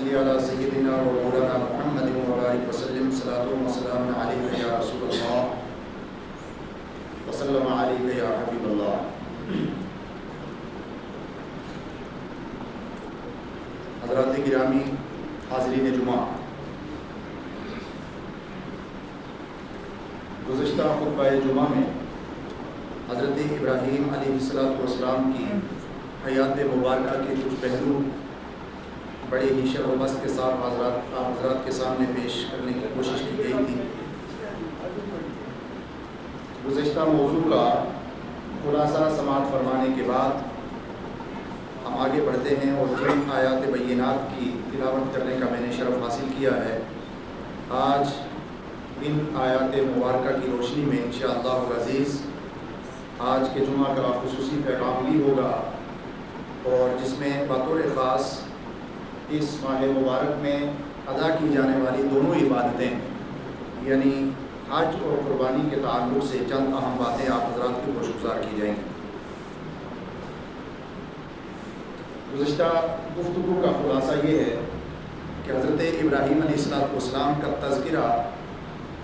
صلی علی سیدنا و مولانا محمد و بارک وسلم صلاۃ و سلام علیک یا رسول اللہ وسلم علیک یا حبیب اللہ۔ حضرات گرامی، حاضرین جمعہ، گزشتہ خطبہ جمعہ میں حضرت ابراہیم علیہ السلام کی حیات مبارکہ کے کچھ پہلو بڑے ہی شرح و بسط کے ساتھ حضرات کے سامنے پیش کرنے کی کوشش کی گئی تھی۔ گزشتہ موضوع کا خلاصہ سماعت فرمانے کے بعد ہم آگے بڑھتے ہیں اور جن آیات بینات کی تلاوت کرنے کا میں نے شرف حاصل کیا ہے، آج ان آیات مبارکہ کی روشنی میں انشاءاللہ العزیز آج کے جمعہ کا خصوصی پیغام بھی ہوگا، اور جس میں بطور خاص اس ماہ مبارک میں ادا کی جانے والی دونوں عبادتیں یعنی حج اور قربانی کے تعلق سے چند اہم باتیں آپ حضرات کی گوشگزار کی جائیں گی۔ گزشتہ گفتگو کا خلاصہ یہ ہے کہ حضرت ابراہیم علیہ السلام کا تذکرہ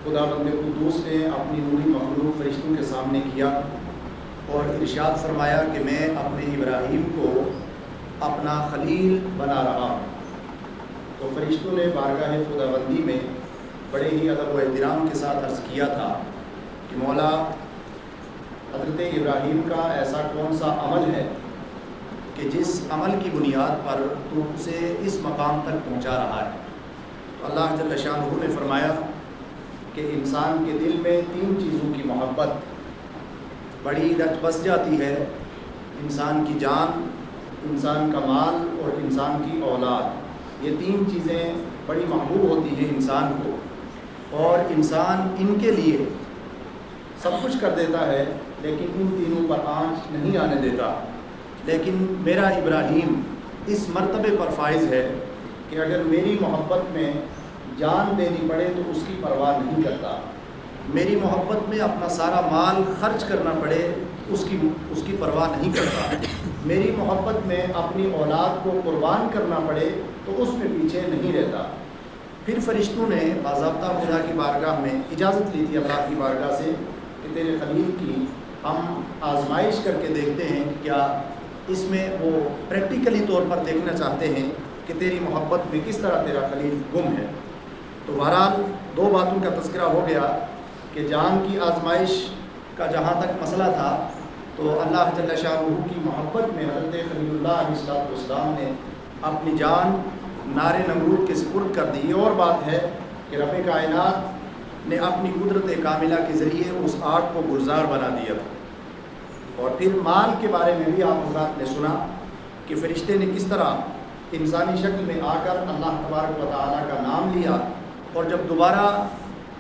خداوند قدوس نے اپنی نوری مخلوق فرشتوں کے سامنے کیا اور ارشاد فرمایا کہ میں اپنے ابراہیم کو اپنا خلیل بنا رہا ہوں۔ تو فرشتوں نے بارگاہ خداوندی میں بڑے ہی ادب و احترام کے ساتھ عرض کیا تھا کہ مولا، حضرت ابراہیم کا ایسا کون سا عمل ہے کہ جس عمل کی بنیاد پر تو اسے اس مقام تک پہنچا رہا ہے؟ تو اللہ جل شانہ نے فرمایا کہ انسان کے دل میں تین چیزوں کی محبت بڑی رچ بس جاتی ہے، انسان کی جان، انسان کا مال اور انسان کی اولاد۔ یہ تین چیزیں بڑی محبوب ہوتی ہیں انسان کو، اور انسان ان کے لیے سب کچھ کر دیتا ہے لیکن ان تینوں پر آنچ نہیں آنے دیتا۔ لیکن میرا ابراہیم اس مرتبے پر فائز ہے کہ اگر میری محبت میں جان دینی پڑے تو اس کی پرواہ نہیں کرتا، میری محبت میں اپنا سارا مال خرچ کرنا پڑے اس کی پرواہ نہیں کرتا، میری محبت میں اپنی اولاد کو قربان کرنا پڑے تو اس میں پیچھے نہیں رہتا۔ پھر فرشتوں نے باضابطہ خدا کی بارگاہ میں اجازت لی تھی اللہ کی بارگاہ سے کہ تیرے خلیل کی ہم آزمائش کر کے دیکھتے ہیں کہ کیا اس میں وہ پریکٹیکلی طور پر دیکھنا چاہتے ہیں کہ تیری محبت میں کس طرح تیرا خلیل گم ہے۔ تو بہرحال دو باتوں کا تذکرہ ہو گیا کہ جان کی آزمائش کا جہاں تک مسئلہ تھا تو اللہ جل شانہ کی محبت میں حضرت خلیل اللہ علیہ السلام نے اپنی جان نار نمرود کے سپرد کر دی۔ اور بات ہے کہ رب کائنات نے اپنی قدرت کاملہ کے ذریعے اس آگ کو گلزار بنا دیا تھا۔ اور پھر مال کے بارے میں بھی آپ حضرات نے سنا کہ فرشتے نے کس طرح انسانی شکل میں آ کر اللہ تبارک و تعالیٰ کا نام لیا، اور جب دوبارہ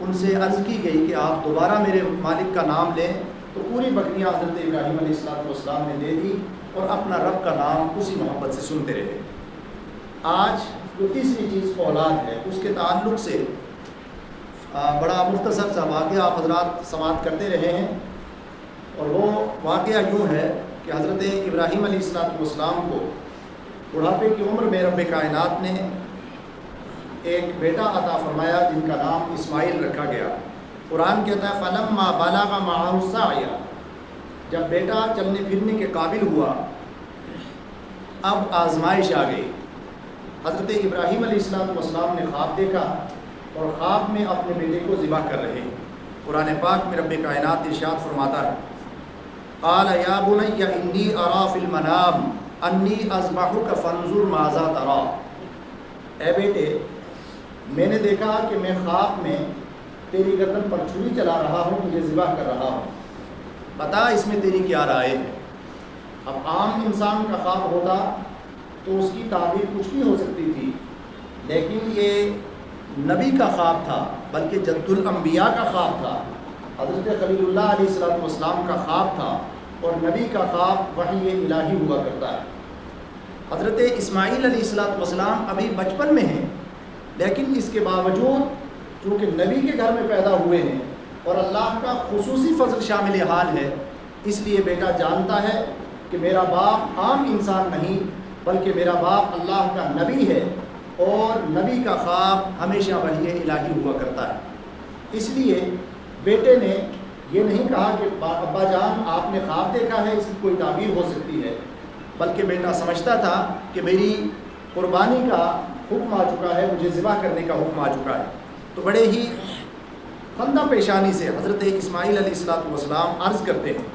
ان سے عرض کی گئی کہ آپ دوبارہ میرے مالک کا نام لیں تو پوری بکریاں حضرت ابراہیم علیہ السلام نے دے دی اور اپنا رب کا نام اسی محبت سے سنتے رہے۔ آج جو تیسری چیز اولاد ہے، اس کے تعلق سے بڑا مختصر سا واقعہ آپ حضرات سماعت کرتے رہے ہیں، اور وہ واقعہ یوں ہے کہ حضرت ابراہیم علیہ السلام کو بڑھاپے کی عمر میں رب کائنات نے ایک بیٹا عطا فرمایا جن کا نام اسماعیل رکھا گیا۔ قرآن کہتا ہے فَلَمَّا بَلَغَ مَعَهُ السَّعْيَ، جب بیٹا چلنے پھرنے کے قابل ہوا اب آزمائش آ گئی۔ حضرت ابراہیم علیہ السلام نے خواب دیکھا اور خواب میں اپنے بیٹے کو ذبح کر رہے ہیں۔ قرآن پاک میں رب کائنات ارشاد فرماتا ہے قَالَ يَا بُنَيَّ إِنِّي أَرَىٰ فِي الْمَنَامِ أَنِّي أَذْبَحُكَ فَانظُرْ مَاذَا تَرَىٰ، اے بیٹے میں نے دیکھا کہ میں خواب میں تیری گردن پر چھری چلا رہا ہوں، تجھے ذبح کر رہا ہوں، بتا اس میں تیری کیا رائے ہے۔ اب عام انسان کا خواب ہوتا تو اس کی تعبیر کچھ بھی ہو سکتی تھی، لیکن یہ نبی کا خواب تھا، بلکہ جد الانبیاء کا خواب تھا، حضرت خلیل اللہ علیہ السلام کا خواب تھا، اور نبی کا خواب وحی الہی ہوا کرتا ہے۔ حضرت اسماعیل علیہ السلام ابھی بچپن میں ہیں، لیکن اس کے باوجود چونکہ نبی کے گھر میں پیدا ہوئے ہیں اور اللہ کا خصوصی فضل شامل حال ہے، اس لیے بیٹا جانتا ہے کہ میرا باپ عام انسان نہیں بلکہ میرا باپ اللہ کا نبی ہے، اور نبی کا خواب ہمیشہ وحی الہی ہوا کرتا ہے، اس لیے بیٹے نے یہ نہیں کہا کہ ابا جان آپ نے خواب دیکھا ہے، اس کی کوئی تعبیر ہو سکتی ہے، بلکہ بیٹا سمجھتا تھا کہ میری قربانی کا حکم آ چکا ہے، مجھے ذبح کرنے کا حکم آ چکا ہے۔ تو بڑے ہی خندہ پیشانی سے حضرت اسماعیل علیہ السلام عرض کرتے ہیں،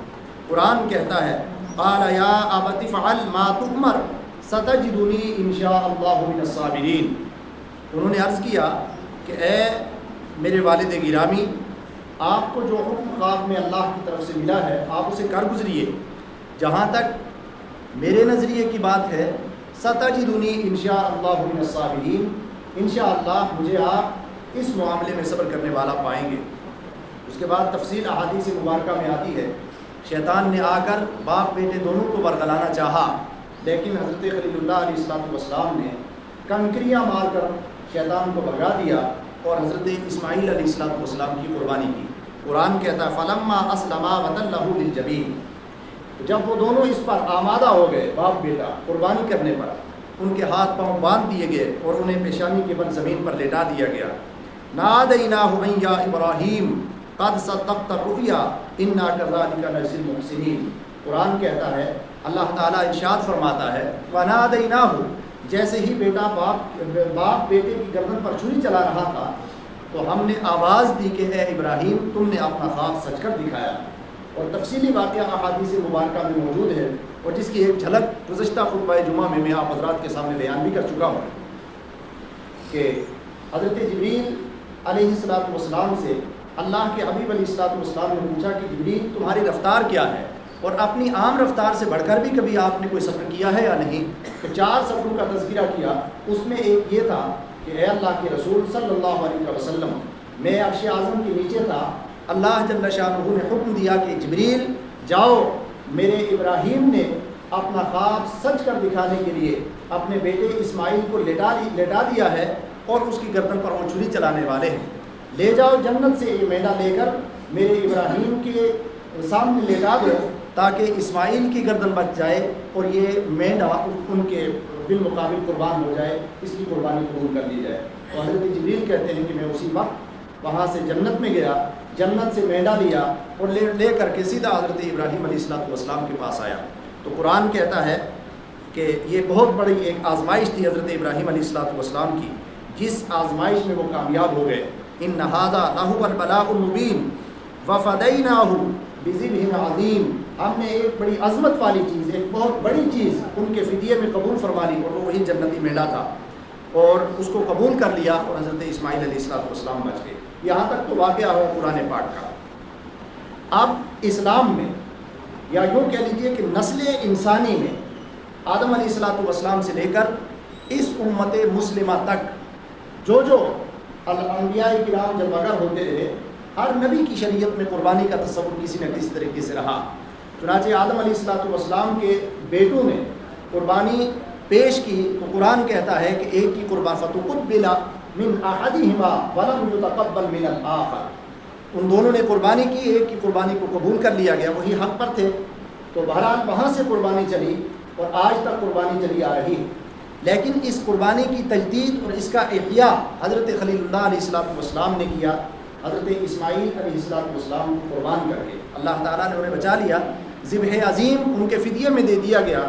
قرآن کہتا ہے قال یا ابت افعل ما تؤمر ستجدنی ان شاء اللہ من الصابرین۔ انہوں نے عرض کیا کہ اے میرے والد گرامی، آپ کو جو حکم خواب میں اللہ کی طرف سے ملا ہے آپ اسے کر گزریے، جہاں تک میرے نظریے کی بات ہے ستجدنی ان شاء اللہ من الصابرین، انشاءاللہ مجھے آپ اس معاملے میں صبر کرنے والا پائیں گے۔ اس کے بعد تفصیل احادیث مبارکہ میں آتی ہے، شیطان نے آ کر باپ بیٹے دونوں کو برگلانا چاہا، لیکن حضرت خلیل اللہ علیہ السلام نے کنکریاں مار کر شیطان کو بھگا دیا اور حضرت اسماعیل علیہ السلام کی قربانی کی۔ قرآن کہتا ہے فلما اسلما وتلہ للجبین، جب وہ دونوں اس پر آمادہ ہو گئے باپ بیٹا قربانی کرنے پر، ان کے ہاتھ پاؤں باندھ دیے گئے اور انہیں پیشانی کے بل زمین پر لٹا دیا گیا۔ نادیناہ ان یا ابراہیم قد صدقت الرؤیا انا کذلک نجزی المحسنین۔ قرآن کہتا ہے، اللہ تعالیٰ ارشاد فرماتا ہے ونادیناہ، جیسے ہی بیٹا باپ بیٹے کی گردن پر چھری چلا رہا تھا تو ہم نے آواز دی کہ اے ابراہیم تم نے اپنا خواب سچ کر دکھایا۔ اور تفصیلی واقعہ احادیث مبارکہ میں موجود ہے، اور جس کی ایک جھلک گزشتہ خطبہ جمعہ میں آپ حضرات کے سامنے بیان بھی کر چکا ہوں کہ حضرت جبریل علیہ السلام سے اللہ کے حبیب علیہ السلام نے پوچھا کہ جبریل تمہاری رفتار کیا ہے، اور اپنی عام رفتار سے بڑھ کر بھی کبھی آپ نے کوئی سفر کیا ہے یا نہیں؟ تو 4 سفروں کا تذکرہ کیا، اس میں ایک یہ تھا کہ اے اللہ کے رسول صلی اللہ علیہ وسلم، میں عرش اعظم کے نیچے تھا، اللہ جل شانہ نے حکم دیا کہ جبریل جاؤ، میرے ابراہیم نے اپنا خواب سچ کر دکھانے کے لیے اپنے بیٹے اسماعیل کو لٹا دیا ہے اور اس کی گردن پر وہ چھری چلانے والے ہیں، لے جاؤ جنت سے یہ مینڈا لے کر میرے ابراہیم کے سامنے لٹا دو تاکہ اسماعیل کی گردن بچ جائے اور یہ مینڈا ان کے بالمقابل قربان ہو جائے، اس کی قربانی قبول کر لی جائے۔ اور حضرت جبریل کہتے ہیں کہ میں اسی وقت وہاں سے جنت میں گیا، جنت سے مینڈا لیا اور لے کر کے سیدھا حضرت ابراہیم علیہ السلام کے پاس آیا۔ تو قرآن کہتا ہے کہ یہ بہت بڑی ایک آزمائش تھی حضرت ابراہیم علیہ السلام کی، جس آزمائش میں وہ کامیاب ہو گئے۔ ان ھذا لہو البلاء المبین وفدیناہ بذبح عظیم، ہم نے ایک بڑی عظمت والی چیز، ایک بہت بڑی چیز ان کے فدیے میں قبول فرما لی، اور وہ وہی جنتی مینڈا تھا، اور اس کو قبول کر لیا اور حضرت اسماعیل علیہ السلام بچ گئے۔ یہاں تک تو واقعہ ہوا قرآن پاک کا۔ اب اسلام میں، یا یوں کہہ لیجیے کہ نسل انسانی میں، آدم علیہ السلام سے لے کر اس امت مسلمہ تک جو الانبیاء کرام جب مگر ہوتے رہے، ہر نبی کی شریعت میں قربانی کا تصور کسی نہ کسی طریقے سے رہا۔ چنانچہ آدم علیہ السلام کے بیٹوں نے قربانی پیش کی تو قرآن کہتا ہے کہ ایک کی قربان فتقبل من احدہما ولم یتقبل من الآخر، ان دونوں نے قربانی کی، ایک کی قربانی کو قبول کر لیا گیا، وہی حق پر تھے۔ تو بہرحال وہاں سے قربانی چلی اور آج تک قربانی چلی آ رہی ہے، لیکن اس قربانی کی تجدید اور اس کا احیاء حضرت خلیل اللہ علیہ السلام نے کیا، حضرت اسماعیل علیہ السلام کو قربان کر کے اللہ تعالیٰ نے انہیں بچا لیا، ذبح عظیم ان کے فدیے میں دے دیا گیا۔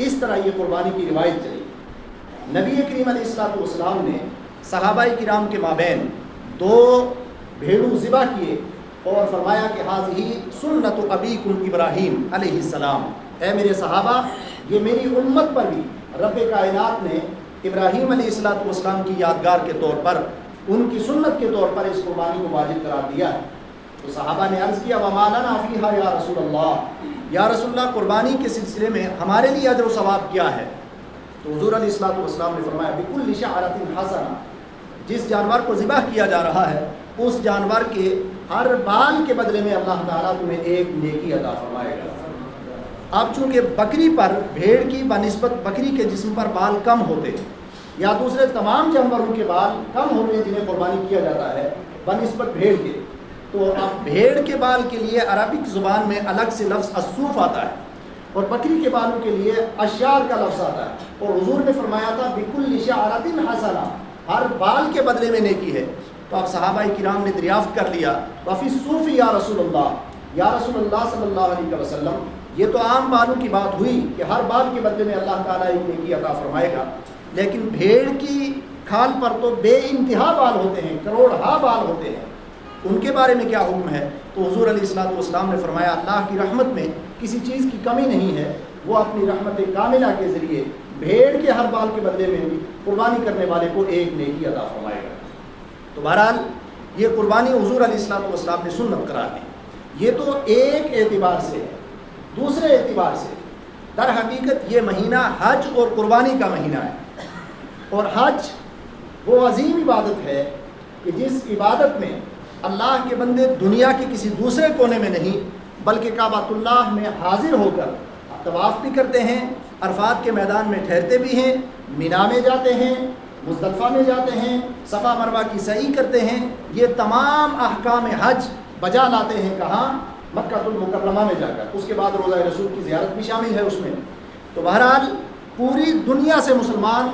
اس طرح یہ قربانی کی روایت چلی۔ نبی کریم علیہ السلام نے صحابہ کرام کے مابین 2 بھیڑوں ذبح کیے اور فرمایا کہ ھذہ سنت ابیکم ابراہیم علیہ السلام، اے میرے صحابہ، یہ میری امت پر بھی رب کائنات نے ابراہیم علیہ السلام کی یادگار کے طور پر، ان کی سنت کے طور پر اس قربانی کو واجب قرار دیا ہے۔ تو صحابہ نے عرض کیا وما لنا فیہا یا رسول اللہ، یا رسول اللہ قربانی کے سلسلے میں ہمارے لیے اجر و ثواب کیا ہے؟ تو حضور علیہ السلام نے فرمایا بکل شعرۃ حسنہ، جس جانور کو ذبح کیا جا رہا ہے اس جانور کے ہر بال کے بدلے میں اللہ تعالیٰ تمہیں ایک نیکی عطا فرمائے گا۔ اب چونکہ بکری پر، بھیڑ کی بنسبت بکری کے جسم پر بال کم ہوتے ہیں، یا دوسرے تمام جانوروں کے بال کم ہوتے ہیں جنہیں قربانی کیا جاتا ہے بنسبت بھیڑ کے، تو اب بھیڑ کے بال کے لیے عربک زبان میں الگ سے لفظ الصوف آتا ہے، اور بکری کے بالوں کے لیے اشعار کا لفظ آتا ہے، اور حضور نے فرمایا تھا بکل شعرۃ حسنہ، ہر بال کے بدلے میں نیکی ہے. تو اب صحابہ کرام نے دریافت کر لیا وفی صوفی یا رسول اللہ صلی اللہ علیہ وسلم، یہ تو عام بالوں کی بات ہوئی کہ ہر بال کے بدلے میں اللہ تعالیٰ ایک نیکی عطا فرمائے گا، لیکن بھیڑ کی کھال پر تو بے انتہا بال ہوتے ہیں، کروڑہا بال ہوتے ہیں، ان کے بارے میں کیا حکم ہے؟ تو حضور علیہ الصلوۃ والسلام نے فرمایا اللہ کی رحمت میں کسی چیز کی کمی نہیں ہے، وہ اپنی رحمت کاملہ کے ذریعے بھیڑ کے ہر بال کے بدلے میں بھی قربانی کرنے والے کو ایک نیکی عطا فرمائے گا. تو بہرحال یہ قربانی حضور علیہ الصلوۃ والسلام نے سنت قرار دی. یہ تو ایک اعتبار سے ہے. دوسرے اعتبار سے در حقیقت یہ مہینہ حج اور قربانی کا مہینہ ہے، اور حج وہ عظیم عبادت ہے کہ جس عبادت میں اللہ کے بندے دنیا کے کسی دوسرے کونے میں نہیں بلکہ کعبۃ اللہ میں حاضر ہو کر طواف بھی کرتے ہیں، عرفات کے میدان میں ٹھہرتے بھی ہیں، مینا میں جاتے ہیں، مزدلفہ میں جاتے ہیں، صفا مروہ کی سعی کرتے ہیں. یہ تمام احکام حج بجا لاتے ہیں کہاں؟ مکہ المکرمہ میں جا کر. اس کے بعد روضہ رسول کی زیارت بھی شامل ہے اس میں. تو بہرحال پوری دنیا سے مسلمان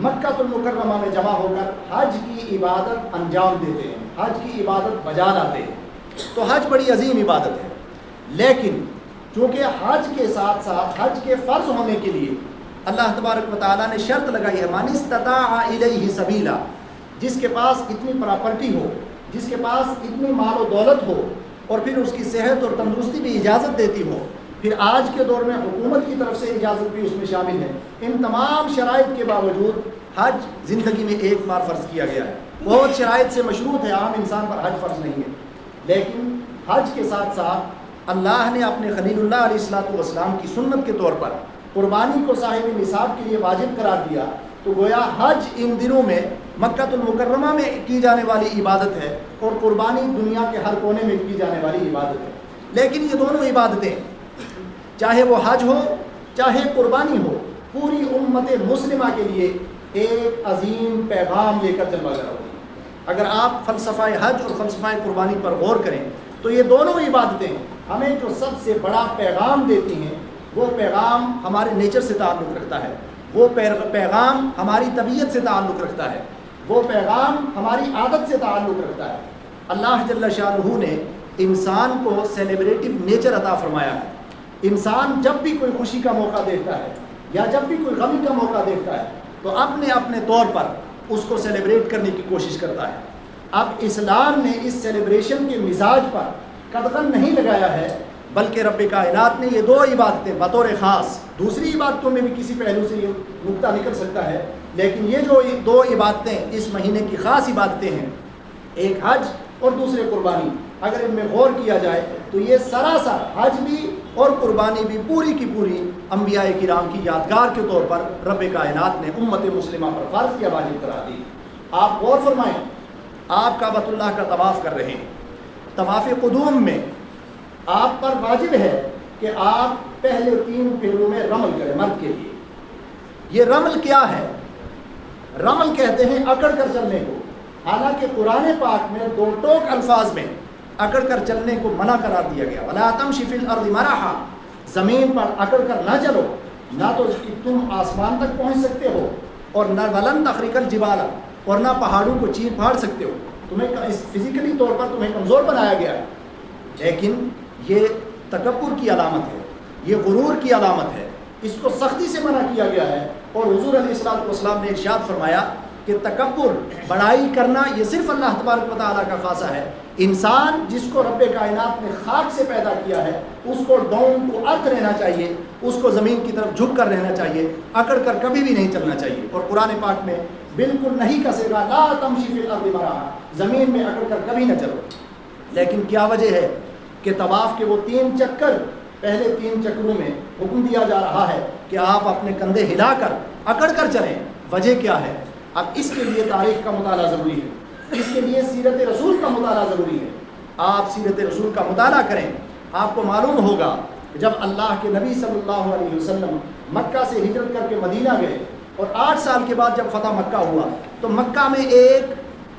مکہ المکرمہ میں جمع ہو کر حج کی عبادت انجام دیتے ہیں، حج کی عبادت بجا لاتے ہیں. تو حج بڑی عظیم عبادت ہے، لیکن چونکہ حج کے ساتھ ساتھ حج کے فرض ہونے کے لیے اللہ تبارک و تعالیٰ نے شرط لگائی ہے من استطاع الیہ سبیلا، جس کے پاس اتنی پراپرٹی ہو، جس کے پاس اتنی مال و دولت ہو، اور پھر اس کی صحت اور تندرستی بھی اجازت دیتی ہو. پھر آج کے دور میں حکومت کی طرف سے اجازت بھی اس میں شامل ہے. ان تمام شرائط کے باوجود حج زندگی میں ایک بار فرض کیا گیا ہے. بہت شرائط سے مشروط ہے، عام انسان پر حج فرض نہیں ہے، لیکن حج کے ساتھ ساتھ اللہ نے اپنے خلیل اللہ علیہ الصلوۃ والسلام کی سنت کے طور پر قربانی کو صاحب نصاب کے لیے واجب قرار دیا. تو گویا حج ان دنوں میں مکہ المکرمہ میں کی جانے والی عبادت ہے اور قربانی دنیا کے ہر کونے میں کی جانے والی عبادت ہے. لیکن یہ دونوں عبادتیں چاہے وہ حج ہو چاہے قربانی ہو پوری امت مسلمہ کے لیے ایک عظیم پیغام لے کر چلوا رہا ہوگی. اگر آپ فلسفہ حج اور فلسفہ قربانی پر غور کریں تو یہ دونوں عبادتیں ہمیں جو سب سے بڑا پیغام دیتی ہیں وہ پیغام ہمارے نیچر سے تعلق رکھتا ہے، وہ پیغام ہماری طبیعت سے تعلق رکھتا ہے، وہ پیغام ہماری عادت سے تعلق رکھتا ہے. اللہ جل شانہ نے انسان کو سیلیبریٹو نیچر عطا فرمایا ہے. انسان جب بھی کوئی خوشی کا موقع دیکھتا ہے یا جب بھی کوئی غمی کا موقع دیکھتا ہے تو اپنے طور پر اس کو سیلیبریٹ کرنے کی کوشش کرتا ہے. اب اسلام نے اس سیلیبریشن کے مزاج پر قدغن نہیں لگایا ہے، بلکہ رب کائنات نے یہ دو عبادتیں بطور خاص، دوسری عبادتوں میں بھی کسی پہلو سے یہ نقطہ نکل سکتا ہے، لیکن یہ جو دو عبادتیں اس مہینے کی خاص عبادتیں ہیں، ایک حج اور دوسرے قربانی، اگر ان میں غور کیا جائے تو یہ سراسر حج بھی اور قربانی بھی پوری کی پوری انبیاء کرام کی یادگار کے طور پر رب کائنات نے امت مسلمہ پر فرض یا واجب قرار دی. آپ غور فرمائیں، آپ کعبۃ اللہ کا طواف کر رہے ہیں، طواف قدوم میں آپ پر واجب ہے کہ آپ پہلے 3 پھیروں میں رمل کریں مرد کے لیے. یہ رمل کیا ہے؟ رمل کہتے ہیں اکڑ کر چلنے کو. حالانکہ قرآن پاک میں 2 ٹوک الفاظ میں اکڑ کر چلنے کو منع قرار دیا گیا. وَلَا تَمْشِ فِي الْأَرْضِ مَرَحًا، زمین پر اکڑ کر نہ چلو، نہ تو تم آسمان تک پہنچ سکتے ہو اور نہ وَلَن تَخْرِقَ الْجِبَالَ، اور نہ پہاڑوں کو چیر پھاڑ سکتے ہو. تمہیں فزیکلی طور پر تمہیں کمزور بنایا گیا ہے. لیکن یہ تکبر کی علامت ہے، یہ غرور کی علامت ہے، اس کو سختی سے منع کیا گیا ہے. اور حضور علیہ الصلوۃ والسلام نے ارشاد فرمایا کہ تکبر، بڑائی کرنا، یہ صرف اللہ تبارک و تعالیٰ کا خاصہ ہے. انسان جس کو رب کائنات نے خاک سے پیدا کیا ہے اس کو ڈاؤن ٹو ارتھ رہنا چاہیے، اس کو زمین کی طرف جھک کر رہنا چاہیے، اکڑ کر کبھی بھی نہیں چلنا چاہیے. اور قرآن پاک میں بالکل نہیں کسے گا لا تمشی فی الارض مرحا، زمین میں اکڑ کر کبھی نہ چلو. لیکن کیا وجہ ہے کہ طواف کے وہ 3 چکر، پہلے 3 چکروں میں حکم دیا جا رہا ہے کہ آپ اپنے کندھے ہلا کر اکڑ کر چلیں. وجہ کیا ہے؟ اب اس کے لیے تاریخ کا مطالعہ ضروری ہے، اس کے لیے سیرت رسول کا مطالعہ ضروری ہے. آپ سیرت رسول کا مطالعہ کریں، آپ کو معلوم ہوگا کہ جب اللہ کے نبی صلی اللہ علیہ وسلم مکہ سے ہجرت کر کے مدینہ گئے اور 8 سال کے بعد جب فتح مکہ ہوا تو مکہ میں ایک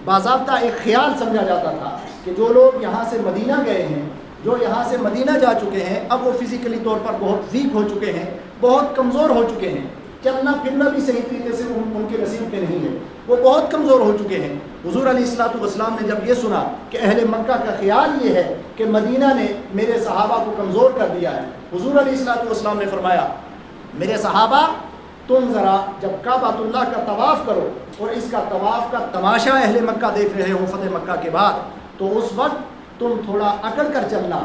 باضابطہ ایک خیال سمجھا جاتا تھا کہ جو لوگ یہاں سے مدینہ گئے ہیں، جو یہاں سے مدینہ جا چکے ہیں، اب وہ فزیکلی طور پر بہت ویک ہو چکے ہیں، بہت کمزور ہو چکے ہیں. چلنا پھرنا بھی صحیح طریقے سے ان کے نصیب میں نہیں ہے، وہ بہت کمزور ہو چکے ہیں۔ حضور علیہ الصلوۃ والسلام نے جب یہ سنا کہ اہل مکہ کا خیال یہ ہے کہ مدینہ نے میرے صحابہ کو کمزور کر دیا ہے، حضور علیہ الصلوۃ والسلام نے فرمایا میرے صحابہ تم ذرا جب کعبۃ اللہ کا طواف کرو اور اس کا طواف کا تماشا اہل مکہ دیکھ رہے ہو فتح مکہ کے بعد، تو اس وقت تم تھوڑا اکڑ کر چلنا۔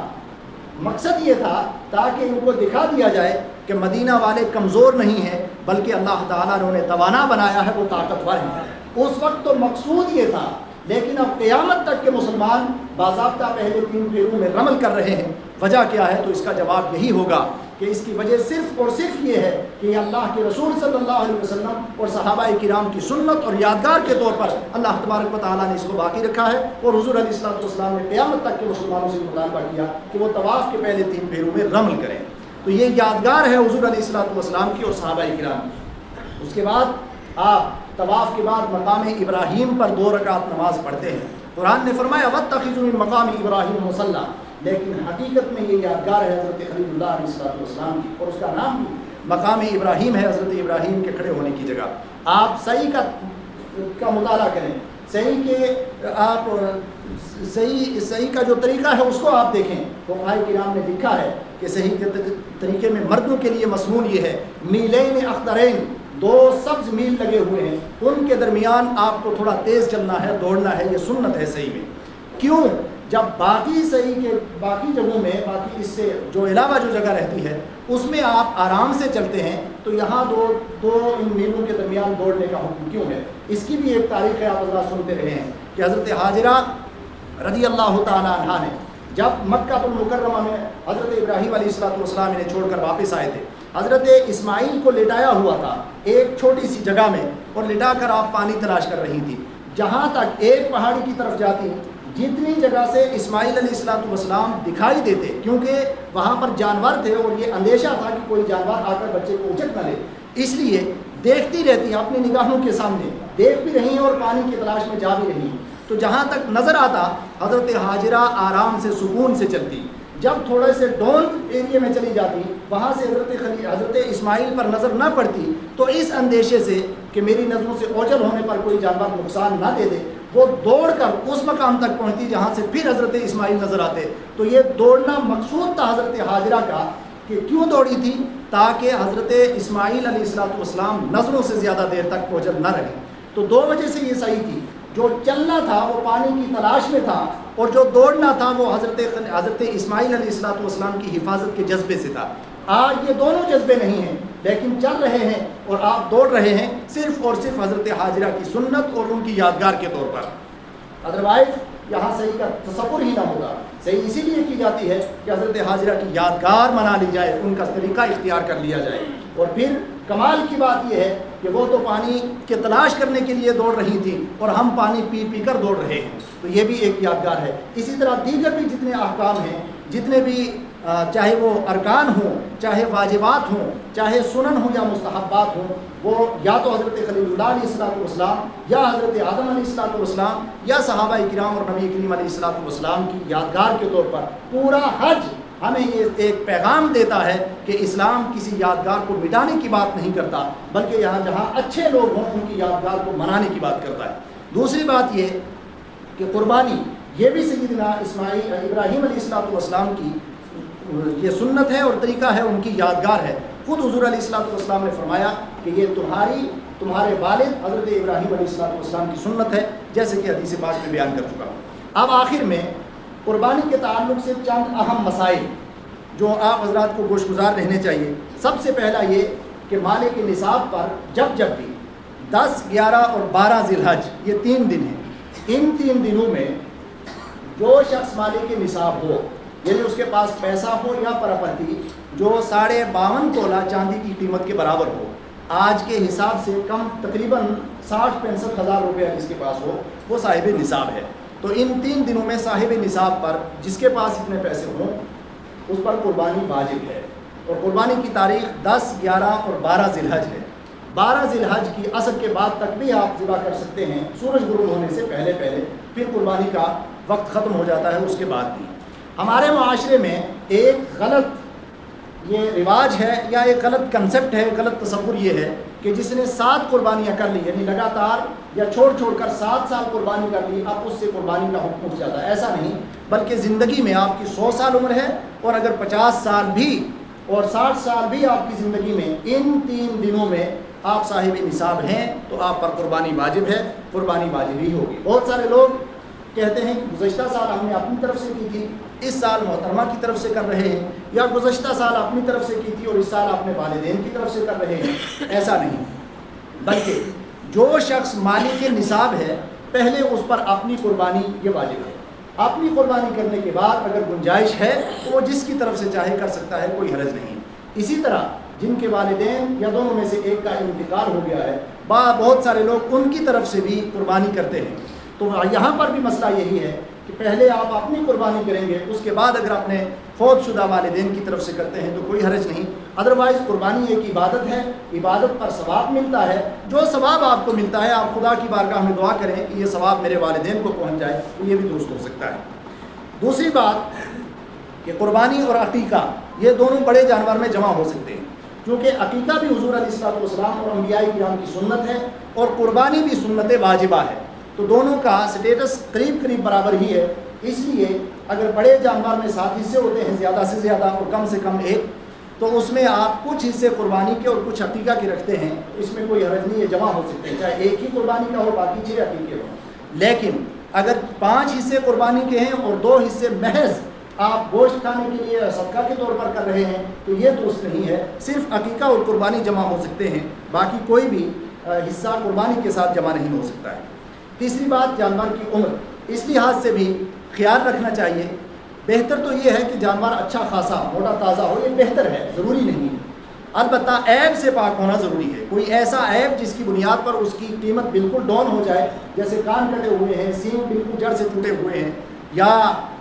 مقصد یہ تھا تاکہ ان کو دکھا دیا جائے کہ مدینہ والے کمزور نہیں ہیں بلکہ اللہ تعالیٰ نے انہیں توانا بنایا ہے، وہ طاقتور ہیں۔ اس وقت تو مقصود یہ تھا، لیکن اب قیامت تک کے مسلمان باضابطہ پہلے 3 پھیروں میں رمل کر رہے ہیں۔ وجہ کیا ہے؟ تو اس کا جواب یہی ہوگا کہ اس کی وجہ صرف اور صرف یہ ہے کہ اللہ کے رسول صلی اللہ علیہ وسلم اور صحابہ کرام کی سنت اور یادگار کے طور پر اللہ تبارک و تعالیٰ نے اس کو باقی رکھا ہے، اور حضور علیہ الصلوۃ والسلام نے قیامت تک کے مسلمانوں سے مطالبہ کیا کہ وہ طواف کے پہلے 3 پھیروں میں رمل کریں۔ تو یہ یادگار ہے حضور علیہ الصلوۃ والسلام کی اور صحابہ کرام کی۔ اس کے بعد آپ طواف کے بعد مقام ابراہیم پر 2 رکعت نماز پڑھتے ہیں۔ قرآن نے فرمایا وَاتَّخِذُوا مِن مَقَامِ إِبْرَاهِيمَ مُصَلًّى، لیکن حقیقت میں یہ یادگار ہے حضرت خلیل اللہ علیہ السلام کی، اور اس کا نام بھی مقام ابراہیم ہے، حضرت ابراہیم کے کھڑے ہونے کی جگہ۔ آپ صحیح کا مطالعہ کریں، صحیح کا جو طریقہ ہے اس کو آپ دیکھیں۔ فقہاء کرام نے لکھا ہے کہ صحیح کے طریقے میں مردوں کے لیے مسنون یہ ہے میلین اخضرین، 2 سبز میل لگے ہوئے ہیں، ان کے درمیان آپ کو تھوڑا تیز چلنا ہے، دوڑنا ہے، یہ سنت ہے صحیح میں۔ کیوں؟ جب باقی صحیح کے باقی جگہوں میں باقی اس سے جو علاوہ جو جگہ رہتی ہے اس میں آپ آرام سے چلتے ہیں، تو یہاں دو ان میلوں کے درمیان دوڑنے کا حکم کیوں ہے؟ اس کی بھی ایک تاریخ ہے، آپ حضرات سنتے رہے ہیں کہ حضرت ہاجرہ رضی اللہ تعالیٰ عنہ نے جب مکہ المکرمہ میں حضرت ابراہیم علیہ السلام انہیں چھوڑ کر واپس آئے تھے، حضرت اسماعیل کو لٹایا ہوا تھا ایک چھوٹی سی جگہ میں، اور لٹا کر آپ پانی تلاش کر رہی تھی، جہاں تک ایک پہاڑی کی طرف جاتی، جتنی جگہ سے اسماعیل علیہ السلام دکھائی دیتے، کیونکہ وہاں پر جانور تھے اور یہ اندیشہ تھا کہ کوئی جانور آ کر بچے کو اچک نہ لے، اس لیے دیکھتی رہتی ہیں اپنی نگاہوں کے سامنے، دیکھ بھی رہی ہیں اور پانی کی تلاش میں جا بھی رہی ہیں۔ تو جہاں تک نظر آتا حضرت ہاجرہ آرام سے سکون سے چلتی، جب تھوڑے سے ڈونٹ ایریے میں چلی جاتی، وہاں سے حضرت اسماعیل پر نظر نہ پڑتی، تو اس اندیشے سے کہ میری نظروں سے اوجھل ہونے پر کوئی جانور نقصان نہ دے دے، وہ دوڑ کر اس مقام تک پہنچتی جہاں سے پھر حضرت اسماعیل نظر آتے۔ تو یہ دوڑنا مقصود تھا حضرت ہاجرہ کا، کہ کیوں دوڑی تھی؟ تاکہ حضرت اسماعیل علیہ السلام نظروں سے زیادہ دیر تک اوجھل نہ رہے۔ تو 2 وجہ سے یہ صحیح تھی، جو چلنا تھا وہ پانی کی تلاش میں تھا، اور جو دوڑنا تھا وہ حضرت اسماعیل علیہ السلام کی حفاظت کے جذبے سے تھا۔ آج یہ دونوں جذبے نہیں ہیں، لیکن چل رہے ہیں اور آپ دوڑ رہے ہیں صرف اور صرف حضرت ہاجرہ کی سنت اور ان کی یادگار کے طور پر۔ ادروائز یہاں صحیح کا تصور ہی نہ ہوگا۔ صحیح اسی لیے کی جاتی ہے کہ حضرت ہاجرہ کی یادگار منا لی جائے، ان کا طریقہ اختیار کر لیا جائے۔ اور پھر کمال کی بات یہ ہے کہ وہ تو پانی کے تلاش کرنے کے لیے دوڑ رہی تھی اور ہم پانی پی پی کر دوڑ رہے ہیں، تو یہ بھی ایک یادگار ہے۔ اسی طرح دیگر بھی جتنے احکام ہیں، جتنے بھی چاہے وہ ارکان ہوں، چاہے واجبات ہوں، چاہے سنن ہوں یا مستحبات ہوں، وہ یا تو حضرت خلیل اللہ علیہ السلام یا حضرت آدم علیہ السلام یا صحابہ کرام اور نبی کریم علیہ السلام کی یادگار کے طور پر پورا حج ہمیں یہ ایک پیغام دیتا ہے کہ اسلام کسی یادگار کو مٹانے کی بات نہیں کرتا، بلکہ یہاں جہاں اچھے لوگ ہوں ان کی یادگار کو منانے کی بات کرتا ہے۔ دوسری بات یہ کہ قربانی، یہ بھی سیدنا ابراہیم علیہ السلام کی یہ سنت ہے اور طریقہ ہے، ان کی یادگار ہے۔ خود حضور علیہ السلام نے فرمایا کہ یہ تمہارے والد حضرت ابراہیم علیہ السلام کی سنت ہے، جیسے کہ حدیث پاک میں بیان کر چکا ہوں۔ اب آخر میں قربانی کے تعلق سے چند اہم مسائل جو آپ حضرات کو گوشگزار رہنے چاہیے۔ سب سے پہلا یہ کہ مال کے نصاب پر جب بھی 10، 11 اور 12 ذی الحج، یہ 3 دن ہیں، ان 3 دنوں میں جو شخص مالک کے نصاب ہو، یعنی اس کے پاس پیسہ ہو یا پراپرٹی جو 52.5 تولہ چاندی کی قیمت کے برابر ہو، آج کے حساب سے کم تقریباً 60-65 ہزار روپے جس کے پاس ہو، وہ صاحب نصاب ہے۔ تو ان 3 دنوں میں صاحب نصاب پر جس کے پاس اتنے پیسے ہوں اس پر قربانی واجب ہے، اور قربانی کی تاریخ 10، 11 اور 12 ذی الحج ہے۔ 12 ذی الحج کی عصر کے بعد تک بھی آپ ذبح کر سکتے ہیں، سورج غروب ہونے سے پہلے پھر قربانی کا وقت ختم ہو جاتا ہے اس کے بعد بھی۔ ہمارے معاشرے میں ایک غلط یہ رواج ہے یا ایک غلط کنسپٹ ہے، غلط تصور یہ ہے کہ جس نے 7 قربانیاں کر لی، یعنی لگاتار یا چھوڑ کر 7 سال قربانی کر لی، اب اس سے قربانی کا حکم اٹھ جاتا ہے. ایسا نہیں، بلکہ زندگی میں آپ کی 100 سال عمر ہے اور اگر 50 سال بھی اور 60 سال بھی آپ کی زندگی میں ان 3 دنوں میں آپ صاحب نصاب ہیں تو آپ پر قربانی واجب ہے، قربانی واجب ہی ہوگی. بہت سارے لوگ کہتے ہیں کہ گزشتہ سال ہم نے اپنی طرف سے کی تھی، اس سال محترمہ کی طرف سے کر رہے ہیں، یا گزشتہ سال اپنی طرف سے کی تھی اور اس سال اپنے والدین کی طرف سے کر رہے ہیں. ایسا نہیں، بلکہ جو شخص مالک نصاب ہے پہلے اس پر اپنی قربانی یہ واجب ہے. اپنی قربانی کرنے کے بعد اگر گنجائش ہے تو وہ جس کی طرف سے چاہے کر سکتا ہے، کوئی حرج نہیں. اسی طرح جن کے والدین یا دونوں میں سے ایک کا انتقال ہو گیا ہے، بہت سارے لوگ ان کی طرف سے بھی قربانی کرتے ہیں. تو یہاں پر بھی مسئلہ یہی ہے کہ پہلے آپ اپنی قربانی کریں گے، اس کے بعد اگر اپنے فوت شدہ والدین کی طرف سے کرتے ہیں تو کوئی حرج نہیں. ادروائز قربانی ایک عبادت ہے، عبادت پر ثواب ملتا ہے. جو ثواب آپ کو ملتا ہے آپ خدا کی بارگاہ میں دعا کریں کہ یہ ثواب میرے والدین کو پہنچ جائے، تو یہ بھی درست ہو سکتا ہے. دوسری بات کہ قربانی اور عقیقہ یہ دونوں بڑے جانور میں جمع ہو سکتے ہیں، کیونکہ عقیقہ بھی حضور علیہ الصلوۃ والسلام اور انبیاء کرام کی سنت ہے اور قربانی بھی سنت واجبہ ہے. تو دونوں کا سٹیٹس قریب برابر ہی ہے. اس لیے اگر بڑے جانور میں 7 حصے ہوتے ہیں، زیادہ سے زیادہ اور کم سے کم 1، تو اس میں آپ کچھ حصے قربانی کے اور کچھ عقیقہ کے رکھتے ہیں، اس میں کوئی حرج نہیں ہے، جمع ہو سکتے ہیں، چاہے ایک ہی قربانی کا ہو باقی 6 عقیقے ہوں. لیکن اگر 5 حصے قربانی کے ہیں اور 2 حصے محض آپ گوشت کھانے کے لیے صدقہ کے طور پر کر رہے ہیں تو یہ درست نہیں ہے. صرف عقیقہ اور قربانی جمع ہو سکتے ہیں، باقی کوئی بھی حصہ قربانی کے ساتھ جمع نہیں ہو سکتا ہے. تیسری بات جانور کی عمر، اس لحاظ سے بھی خیال رکھنا چاہیے. بہتر تو یہ ہے کہ جانور اچھا خاصا موٹا تازہ ہو، یہ بہتر ہے، ضروری نہیں ہے. البتہ عیب سے پاک ہونا ضروری ہے. کوئی ایسا عیب جس کی بنیاد پر اس کی قیمت بالکل ڈاؤن ہو جائے، جیسے کان کٹے ہوئے ہیں، سینگ بالکل جڑ سے ٹوٹے ہوئے ہیں، یا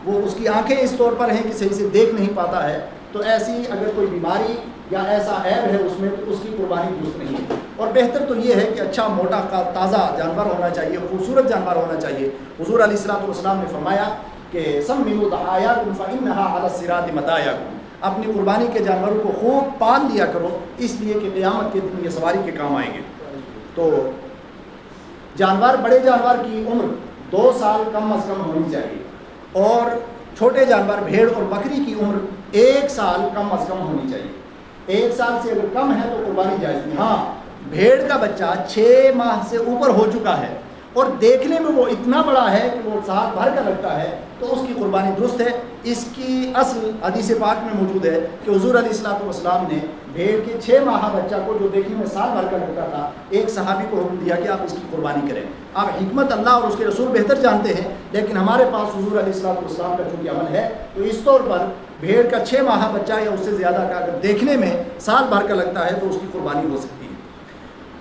وہ اس کی آنکھیں اس طور پر ہیں کہ صحیح سے دیکھ نہیں پاتا ہے، تو ایسی اگر کوئی بیماری یا ایسا عیب ہے اس میں تو اس کی قربانی درست نہیں ہے. اور بہتر تو یہ ہے کہ اچھا موٹا تازہ جانور ہونا چاہیے، خوبصورت جانور ہونا چاہیے. حضور علیہ الصلوۃ والسلام نے فرمایا کہ سمنوا ضحایاکم فإنها علی الصراط مطایاکم، اپنی قربانی کے جانوروں کو خوب پال لیا کرو، اس لیے کہ قیامت کے دن یہ سواری کے کام آئیں گے. تو جانور، بڑے جانور کی عمر 2 سال کم از کم ہونی چاہیے، اور چھوٹے جانور بھیڑ اور بکری کی عمر 1 سال کم از کم ہونی چاہیے. 1 سال سے اگر کم ہے تو قربانی جائز نہیں. ہاں، بھیڑ کا بچہ 6 ماہ سے اوپر ہو چکا ہے اور دیکھنے میں وہ اتنا بڑا ہے کہ وہ سال بھر کا لگتا ہے تو اس کی قربانی درست ہے. اس کی اصل حدیث پاک میں موجود ہے کہ حضور علیہ الصلوۃ والسلام نے بھیڑ کے 6 ماہ بچہ کو، جو دیکھنے میں سال بھر کا لگتا تھا، ایک صحابی کو حکم دیا کہ آپ اس کی قربانی کریں. آپ حکمت اللہ اور اس کے رسول بہتر جانتے ہیں، لیکن ہمارے پاس حضور علیہ الصلوۃ والسلام کا چونکہ عمل ہے، تو اس طور پر بھیڑ کا 6 ماہ بچہ یا اس سے زیادہ کا اگر دیکھنے میں سال بھر کا لگتا ہے تو اس کی قربانی ہو سکتی ہے.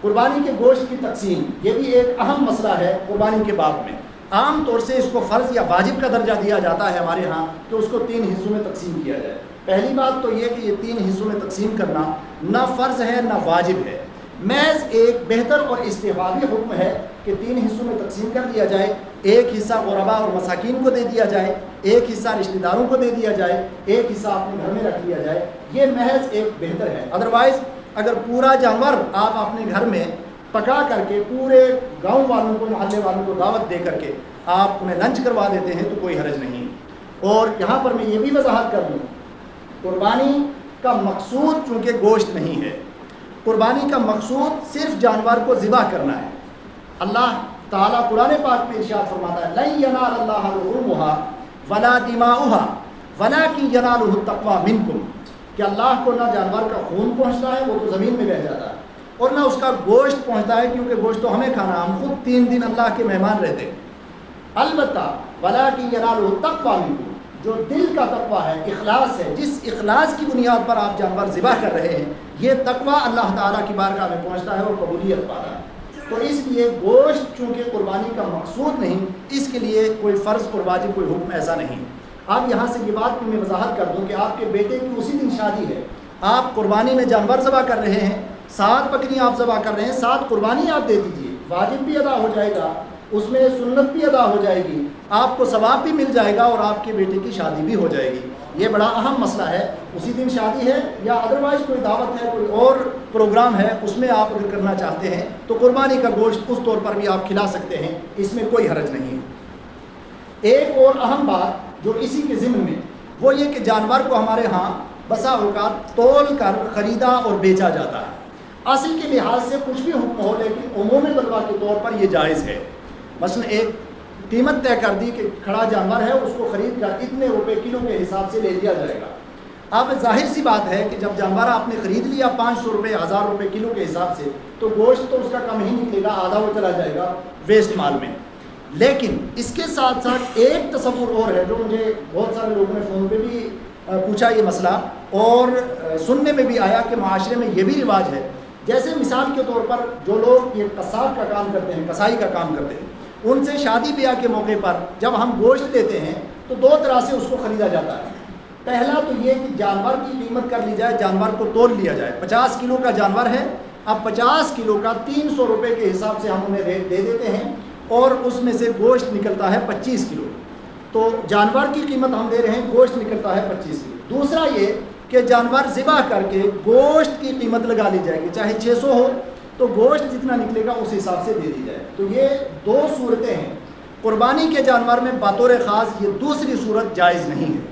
قربانی کے گوشت کی تقسیم یہ بھی ایک اہم مسئلہ ہے قربانی کے باب میں. عام طور سے اس کو فرض یا واجب کا درجہ دیا جاتا ہے ہمارے ہاں کہ اس کو 3 حصوں میں تقسیم کیا جائے. پہلی بات تو یہ کہ یہ 3 حصوں میں تقسیم کرنا نہ فرض ہے نہ واجب ہے، محض ایک بہتر اور استحبابی حکم ہے کہ 3 حصوں میں تقسیم کر دیا جائے. ایک حصہ غربا اور مساکین کو دے دیا جائے، ایک حصہ رشتہ داروں کو دے دیا جائے، ایک حصہ اپنے گھر میں رکھ لیا جائے. یہ محض ایک بہتر ہے. ادروائز اگر پورا جانور آپ اپنے گھر میں پکا کر کے پورے گاؤں والوں کو، محلے والوں کو دعوت دے کر کے آپ انہیں لنچ کروا دیتے ہیں تو کوئی حرج نہیں. اور یہاں پر میں یہ بھی وضاحت کر دوں، قربانی کا مقصود چونکہ گوشت نہیں ہے، قربانی کا مقصود صرف جانور کو ذبح کرنا ہے. اللہ تعالیٰ قرآن پاک میں ارشاد فرماتا ہے لَن يَنَالَ اللَّهَ لُحُومُهَا وَلَا دِمَاؤُهَا وَلَٰكِن يَنَالُهُ التَّقْوَىٰ مِنكُمْ، کہ اللہ کو نہ جانور کا خون پہنچتا ہے، وہ تو زمین میں بہہ جاتا ہے، اور نہ اس کا گوشت پہنچتا ہے، کیونکہ گوشت تو ہمیں کھانا، ہم خود 3 دن اللہ کے مہمان رہتے ہیں. البتہ وَلَٰكِن يَنَالُهُ التَّقْوَىٰ مِنكُمْ، جو دل کا تقویٰ ہے، اخلاص ہے، جس اخلاص کی بنیاد پر آپ جانور ذبح کر رہے ہیں، یہ تقویٰ اللہ تعالیٰ کی بارگاہ میں پہنچتا ہے اور قبولیت پاتا ہے. تو اس لیے گوشت چونکہ قربانی کا مقصود نہیں، اس کے لیے کوئی فرض اور واجب کوئی حکم ایسا نہیں. اب یہاں سے یہ بات میں وضاحت کر دوں کہ آپ کے بیٹے کی اسی دن شادی ہے، آپ قربانی میں جانور ذبح کر رہے ہیں، 7 بکریاں آپ ذبح کر رہے ہیں، 7 قربانی آپ دے دیجئے، واجب بھی ادا ہو جائے گا اس میں سنت بھی ادا ہو جائے گی، آپ کو ثواب بھی مل جائے گا اور آپ کے بیٹے کی شادی بھی ہو جائے گی۔ یہ بڑا اہم مسئلہ ہے۔ اسی دن شادی ہے یا ادروائز کوئی دعوت ہے، کوئی اور پروگرام ہے، اس میں آپ اگر کرنا چاہتے ہیں تو قربانی کا گوشت اس طور پر بھی آپ کھلا سکتے ہیں، اس میں کوئی حرج نہیں ہے۔ ایک اور اہم بات جو اسی کے ضمن میں وہ یہ کہ جانور کو ہمارے ہاں بسا اوقات تول کر خریدا اور بیچا جاتا ہے۔ اصل کے لحاظ سے کچھ بھی حکم ہو، لیکن عمومی طلبہ کے طور پر یہ جائز ہے۔ مثلا ایک قیمت طے کر دی کہ کھڑا جانور ہے، اس کو خرید کر اتنے روپے کلو کے حساب سے لے لیا جائے گا۔ اب ظاہر سی بات ہے کہ جب جانور آپ نے خرید لیا 500 روپے 1000 روپے کلو کے حساب سے، تو گوشت تو اس کا کم ہی نکلے گا، آدھا وہ چلا جائے گا ویسٹ مال میں۔ لیکن اس کے ساتھ ساتھ ایک تصور اور ہے جو مجھے بہت سارے لوگوں نے فون پہ بھی پوچھا یہ مسئلہ، اور سننے میں بھی آیا کہ معاشرے میں یہ بھی رواج ہے۔ جیسے مثال کے طور پر جو لوگ یہ قصاب کا کام کرتے ہیں، کسائی کا کام کرتے ہیں، ان سے شادی بیاہ کے موقع پر جب ہم گوشت لیتے ہیں تو دو طرح سے اس کو خریدا جاتا ہے۔ پہلا تو یہ کہ جانور کی قیمت کر لی جائے، جانور کو تول لیا جائے۔ 50 کلو کا جانور ہے، اب 50 کلو کا 300 روپے کے حساب سے ہم انہیں ریٹ دے دیتے ہیں اور اس میں سے گوشت نکلتا ہے 25 کلو۔ تو جانور کی قیمت ہم دے رہے ہیں، گوشت نکلتا ہے 25 کلو۔ دوسرا یہ کہ جانور ذبح کر کے گوشت کی قیمت لگا لی جائے گی، چاہے 600 ہو تو گوشت جتنا نکلے گا اس حساب سے دے دی جائے۔ تو یہ دو صورتیں ہیں۔ قربانی کے جانور میں بطور خاص یہ دوسری صورت جائز نہیں ہے۔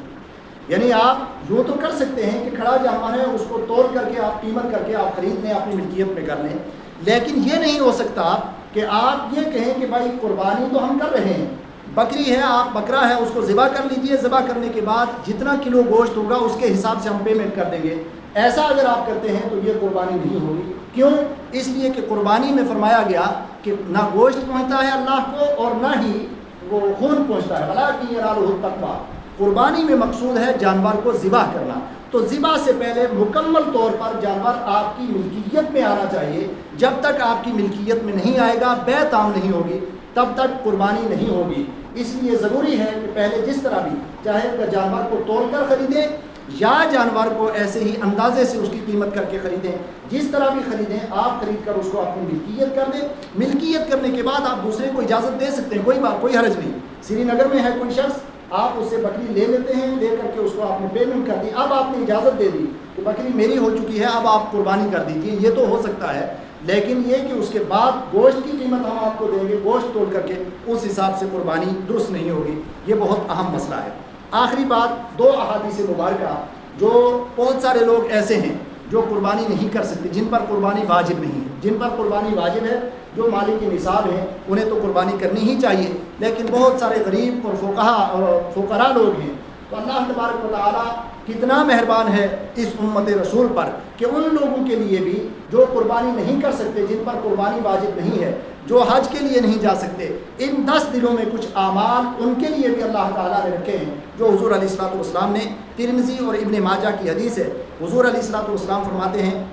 یعنی آپ یوں تو کر سکتے ہیں کہ کھڑا جانور ہے اس کو تول کر کے آپ قیمت کر کے آپ خرید لیں، اپنی ملکیت میں کر لیں، لیکن یہ نہیں ہو سکتا کہ آپ یہ کہیں کہ بھائی قربانی تو ہم کر رہے ہیں، بکری ہے، آپ بکرا ہے اس کو ذبح کر لیجئے، ذبح کرنے کے بعد جتنا کلو گوشت ہوگا اس کے حساب سے ہم پیمنٹ کر دیں گے۔ ایسا اگر آپ کرتے ہیں تو یہ قربانی نہیں ہوگی۔ کیوں؟ اس لیے کہ قربانی میں فرمایا گیا کہ نہ گوشت پہنچتا ہے اللہ کو اور نہ ہی وہ خون پہنچتا ہے، وَلَٰكِن يَنَالُهُ التَّقْوَىٰ۔ قربانی میں مقصود ہے جانور کو ذبح کرنا، تو ذبح سے پہلے مکمل طور پر جانور آپ کی ملکیت میں آنا چاہیے۔ جب تک آپ کی ملکیت میں نہیں آئے گا، بیع تام نہیں ہوگی، تب تک قربانی نہیں ہوگی۔ اس لیے ضروری ہے کہ پہلے جس طرح بھی چاہے جانور کو تول کر خریدیں یا جانور کو ایسے ہی اندازے سے اس کی قیمت کر کے خریدیں، جس طرح بھی خریدیں آپ خرید کر اس کو اپنی ملکیت کر دیں۔ ملکیت کرنے کے بعد آپ دوسرے کو اجازت دے سکتے ہیں، کوئی بات، کوئی حرج نہیں۔ سری نگر میں ہے کوئی شخص، آپ اس سے بکری لے لیتے ہیں، لے کر کے اس کو آپ نے پیمنٹ کر دی، اب آپ نے اجازت دے دی کہ بکری میری ہو چکی ہے، اب آپ قربانی کر دیجیے، یہ تو ہو سکتا ہے۔ لیکن یہ کہ اس کے بعد گوشت کی قیمت ہم آپ کو دیں گے، گوشت تول کر کے اس حساب سے قربانی درست نہیں ہوگی۔ یہ بہت اہم مسئلہ ہے۔ آخری بات، دو احادیث مبارکہ جو بہت سارے لوگ ایسے ہیں جو قربانی نہیں کر سکتے، جن پر قربانی واجب نہیں ہے، جن پر قربانی واجب ہے، جو مالک نصاب ہیں انہیں تو قربانی کرنی ہی چاہیے، لیکن بہت سارے غریب اور فقراء لوگ ہیں۔ تو اللہ تبارک و تعالیٰ کتنا مہربان ہے اس امت رسول پر کہ ان لوگوں کے لیے بھی جو قربانی نہیں کر سکتے، جن پر قربانی واجب نہیں ہے، جو حج کے لیے نہیں جا سکتے، ان 10 دنوں میں کچھ اعمال ان کے لیے بھی اللہ تعالیٰ نے رکھے ہیں جو حضور علیہ الصلوۃ والسلام نے، ترمذی اور ابن ماجہ کی حدیث ہے، حضور علیہ الصلوۃ والسلام فرماتے ہیں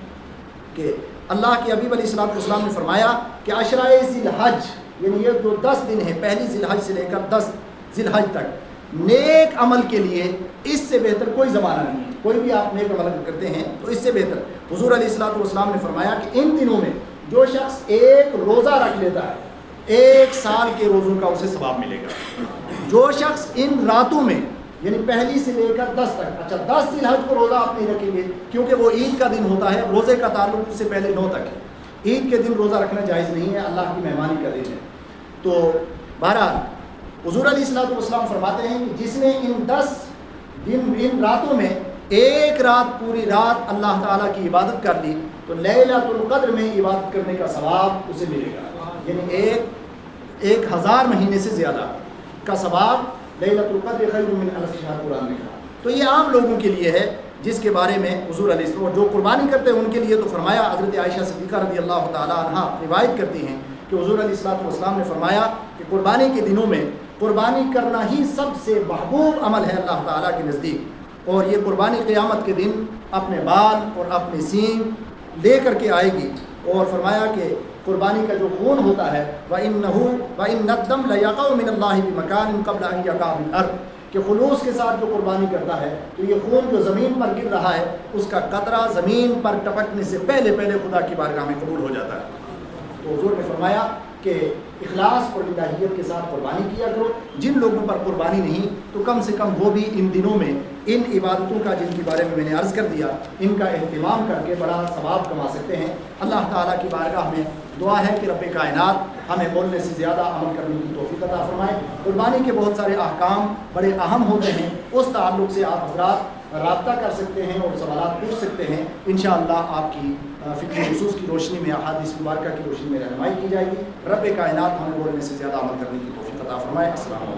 کہ اللہ کے حبیب علیہ الصلوۃ والسلام نے فرمایا کہ عشرۂ ذی الحج، یعنی یہ جو 10 دن ہیں، پہلی ذی الحج سے لے کر 10 ذی الحج تک، نیک عمل کے لیے اس سے بہتر کوئی زمانہ نہیں ہے۔ کوئی بھی آپ نیک عمل کرتے ہیں تو اس سے بہتر، حضور علیہ الصلوۃ والسلام نے فرمایا کہ ان دنوں میں جو شخص ایک روزہ رکھ لیتا ہے، 1 سال کے روزوں کا اسے ثواب ملے گا۔ جو شخص ان راتوں میں، یعنی پہلی سے لے کر 10 تک، اچھا 10 ذی الحج کو روزہ آپ نہیں رکھیں گے کیونکہ وہ عید کا دن ہوتا ہے، روزے کا تعلق اس سے پہلے 9 تک ہے، عید کے دن روزہ رکھنا جائز نہیں ہے، اللہ کی مہمانی کا دن ہے۔ تو بہرحال حضور علیہ الصلوۃ والسلام فرماتے ہیں کہ جس نے ان 10 دن، ان راتوں میں ایک رات، پوری رات اللہ تعالیٰ کی عبادت کر لی تو لیلۃ القدر میں عبادت کرنے کا ثواب اسے ملے گا، یعنی 1000 مہینے سے زیادہ کا ثواب۔ لیلۃ القدر خیر من الف شہر قرآن میں کہا۔ تو یہ عام لوگوں کے لیے ہے جس کے بارے میں حضور علیہ السلام جو قربانی کرتے ہیں ان کے لیے تو فرمایا، حضرت عائشہ صدیقہ رضی اللہ تعالیٰ عنہا روایت کرتی ہیں کہ حضور علیہ السلام نے فرمایا کہ قربانی کے دنوں میں قربانی کرنا ہی سب سے محبوب عمل ہے اللہ تعالیٰ کے نزدیک، اور یہ قربانی قیامت کے دن اپنے بال اور اپنے سینگ لے کر کے آئے گی، اور فرمایا کہ قربانی کا جو خون ہوتا ہے وَإِنَّ الدَّمَ لَيَقَعُ مِنَ اللَّهِ بِمَكَانٍ قَبْلَ أَن يَقَعَ بِالْأَرْضِ، کہ خلوص کے ساتھ جو قربانی کرتا ہے تو یہ خون جو زمین پر گر رہا ہے اس کا قطرہ زمین پر ٹپکنے سے پہلے خدا کی بارگاہ میں قبول ہو جاتا ہے۔ تو حضور نے فرمایا کہ اخلاص اور الہیت کے ساتھ قربانی کیا کرو. جن لوگوں پر قربانی نہیں تو کم سے کم وہ بھی ان دنوں میں ان عبادتوں کا جن کے بارے میں نے عرض کر دیا ان کا اہتمام کر کے بڑا ثواب کما سکتے ہیں. اللہ تعالیٰ کی بارگاہ میں دعا ہے کہ رب کائنات ہمیں بولنے سے زیادہ عمل کرنے کی توفیق عطا فرمائے. قربانی کے بہت سارے احکام بڑے اہم ہوتے ہیں، اس تعلق سے آپ حضرات رابطہ کر سکتے ہیں اور سوالات پوچھ سکتے ہیں. انشاءاللہ آپ کی فکری خصوص کی روشنی میں، احادیث مبارکہ کی روشنی میں رہنمائی کی جائے گی. رب کائنات ہمیں بولنے سے زیادہ عمل کرنے کی توفیق عطا فرمائے. السلام علیکم.